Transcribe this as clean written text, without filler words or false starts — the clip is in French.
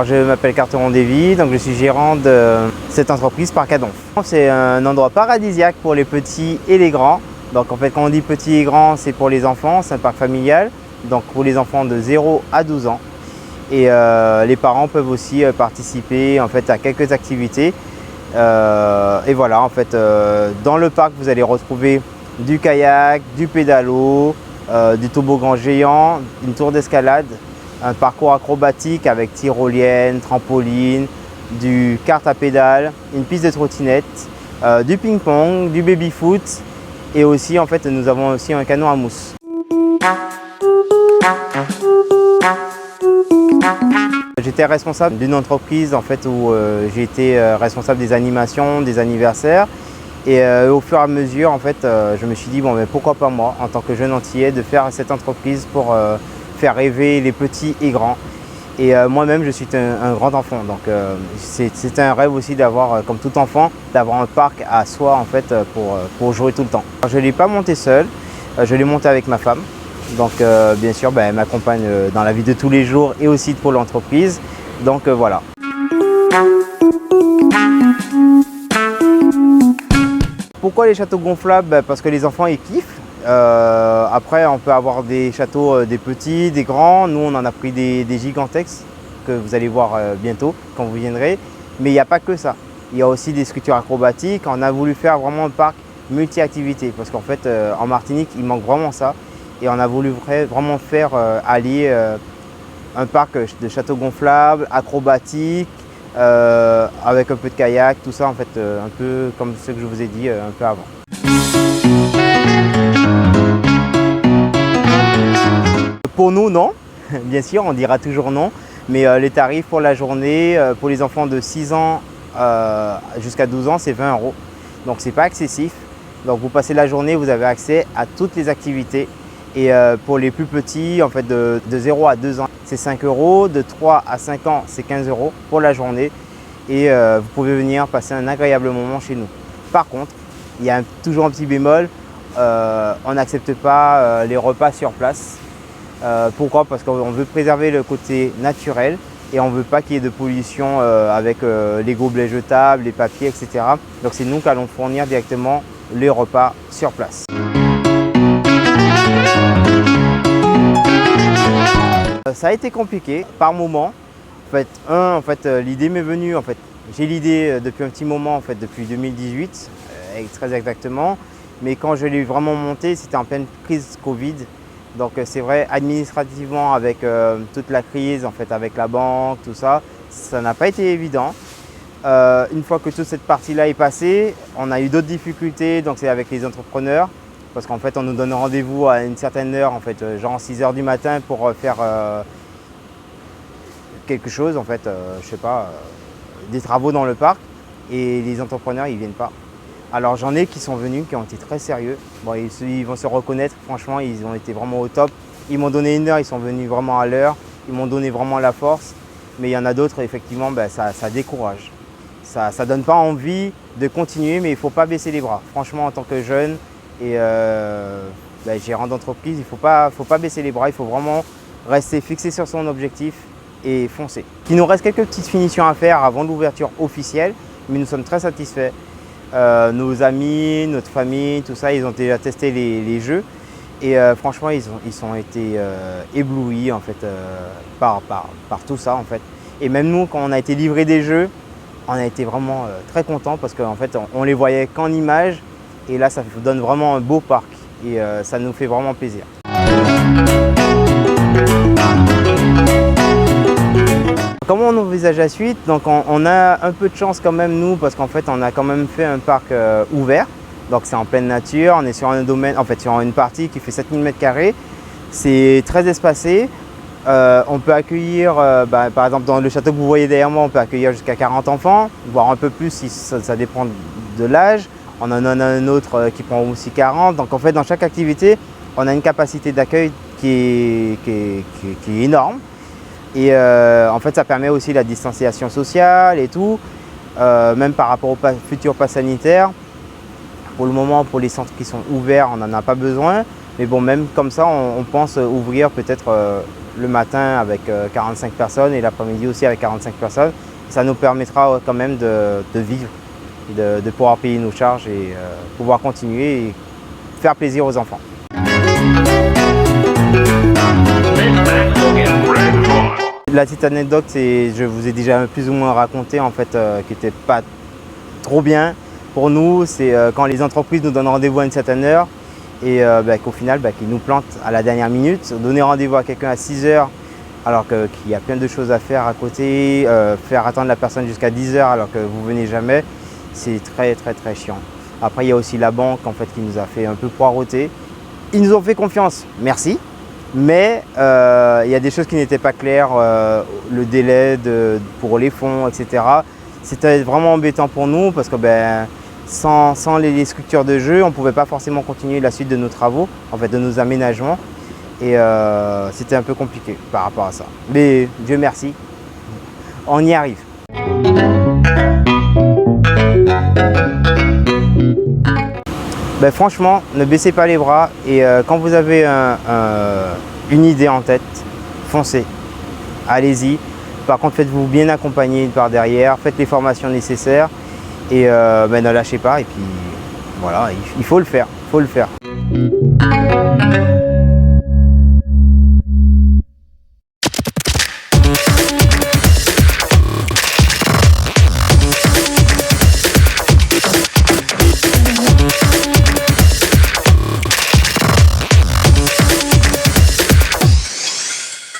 je m'appelle Carteron Davy, donc je suis gérant de cette entreprise Parc à Donf. C'est un endroit paradisiaque pour les petits et les grands. Donc en fait, quand on dit petits et grands, c'est pour les enfants, c'est un parc familial, donc pour les enfants de 0 à 12 ans. Et les parents peuvent aussi participer en fait, à quelques activités. Et voilà, en fait, dans le parc, vous allez retrouver du kayak, du pédalo, du toboggan géant, une tour d'escalade, un parcours acrobatique avec tyrolienne, trampoline, du kart à pédales, une piste de trottinette, du ping-pong, du baby-foot et aussi en fait nous avons aussi un canon à mousse. J'étais responsable d'une entreprise en fait où j'ai été responsable des animations, des anniversaires et au fur et à mesure en fait je me suis dit bon mais pourquoi pas moi en tant que jeune antillais de faire cette entreprise pour faire rêver les petits et grands. Et moi-même, je suis un grand enfant, donc c'est un rêve aussi d'avoir, comme tout enfant, d'avoir un parc à soi en fait pour jouer tout le temps. Alors, je ne l'ai pas monté seul, je l'ai monté avec ma femme. Donc bien sûr, elle m'accompagne dans la vie de tous les jours et aussi pour l'entreprise. Donc voilà. Pourquoi les châteaux gonflables? Parce que les enfants ils kiffent. Après, on peut avoir des châteaux, des petits, des grands. Nous, on en a pris des gigantesques que vous allez voir bientôt quand vous viendrez. Mais il n'y a pas que ça. Il y a aussi des structures acrobatiques. On a voulu faire vraiment un parc multi-activités parce qu'en fait, en Martinique, il manque vraiment ça. Et on a voulu vraiment faire allier un parc de châteaux gonflables, acrobatiques, avec un peu de kayak, tout ça en fait, un peu comme ce que je vous ai dit un peu avant. Pour nous, non. Bien sûr, on dira toujours non. Mais les tarifs pour la journée, pour les enfants de 6 ans jusqu'à 12 ans, c'est 20 €. Donc, c'est pas excessif. Donc, vous passez la journée, vous avez accès à toutes les activités. Et pour les plus petits, en fait, de 0 à 2 ans, c'est 5 €. De 3 à 5 ans, c'est 15 € pour la journée. Et vous pouvez venir passer un agréable moment chez nous. Par contre, il y a toujours un petit bémol. On n'accepte pas les repas sur place. Pourquoi? Parce qu'on veut préserver le côté naturel et on ne veut pas qu'il y ait de pollution avec les gobelets jetables, les papiers, etc. Donc c'est nous qui allons fournir directement les repas sur place. Ça a été compliqué par moment. En fait, l'idée m'est venue. En fait, j'ai l'idée depuis un petit moment, en fait, depuis 2018, très exactement. Mais quand je l'ai vraiment monté, c'était en pleine crise Covid. Donc c'est vrai, administrativement, avec toute la crise, en fait, avec la banque, tout ça, ça n'a pas été évident. Une fois que toute cette partie-là est passée, on a eu d'autres difficultés, donc c'est avec les entrepreneurs. Parce qu'en fait, on nous donne rendez-vous à une certaine heure, en fait, genre 6 h du matin pour faire quelque chose, en fait, je sais pas, des travaux dans le parc. Et les entrepreneurs, ils ne viennent pas. Alors j'en ai qui sont venus, qui ont été très sérieux. Bon, ils vont se reconnaître, franchement, ils ont été vraiment au top. Ils m'ont donné une heure, ils sont venus vraiment à l'heure. Ils m'ont donné vraiment la force. Mais il y en a d'autres, effectivement, ça décourage. Ça ne donne pas envie de continuer, mais il ne faut pas baisser les bras. Franchement, en tant que jeune et gérant d'entreprise, il ne faut pas baisser les bras. Il faut vraiment rester fixé sur son objectif et foncer. Il nous reste quelques petites finitions à faire avant l'ouverture officielle, mais nous sommes très satisfaits. Nos amis, notre famille, tout ça, ils ont déjà testé les jeux et franchement ils ont été éblouis en fait par tout ça en fait. Et même nous, quand on a été livré des jeux, on a été vraiment très contents parce qu'en fait on les voyait qu'en images et là ça vous donne vraiment un beau parc et ça nous fait vraiment plaisir. Comment on envisage la suite? Donc on a un peu de chance quand même nous parce qu'en fait on a quand même fait un parc ouvert. Donc c'est en pleine nature, on est sur un domaine, en fait sur une partie qui fait 7000 m². C'est très espacé. On peut accueillir, par exemple dans le château que vous voyez derrière moi, on peut accueillir jusqu'à 40 enfants, voire un peu plus si ça dépend de l'âge. On en a un autre qui prend aussi 40. Donc en fait dans chaque activité, on a une capacité d'accueil qui est énorme. Et en fait, ça permet aussi la distanciation sociale et tout, même par rapport au futur pass sanitaire. Pour le moment, pour les centres qui sont ouverts, on n'en a pas besoin. Mais bon, même comme ça, on pense ouvrir peut-être le matin avec 45 personnes et l'après-midi aussi avec 45 personnes. Ça nous permettra quand même de vivre, de pouvoir payer nos charges et pouvoir continuer et faire plaisir aux enfants. La petite anecdote, je vous ai déjà plus ou moins raconté en fait, qui n'était pas trop bien pour nous, c'est quand les entreprises nous donnent rendez-vous à une certaine heure et qu'au final qu'ils nous plantent à la dernière minute. Donner rendez-vous à quelqu'un à 6 heures alors qu'il y a plein de choses à faire à côté, faire attendre la personne jusqu'à 10 heures alors que vous venez jamais, c'est très chiant. Après il y a aussi la banque en fait qui nous a fait un peu poireauter. Ils nous ont fait confiance, merci, mais il y a des choses qui n'étaient pas claires, le délai pour les fonds, etc. C'était vraiment embêtant pour nous parce que sans les structures de jeu, on ne pouvait pas forcément continuer la suite de nos travaux, en fait de nos aménagements. Et c'était un peu compliqué par rapport à ça. Mais Dieu merci, on y arrive. Franchement, ne baissez pas les bras et quand vous avez une idée en tête, foncez, allez-y. Par contre, faites-vous bien accompagner par derrière, faites les formations nécessaires et ne lâchez pas. Et puis voilà, il faut le faire,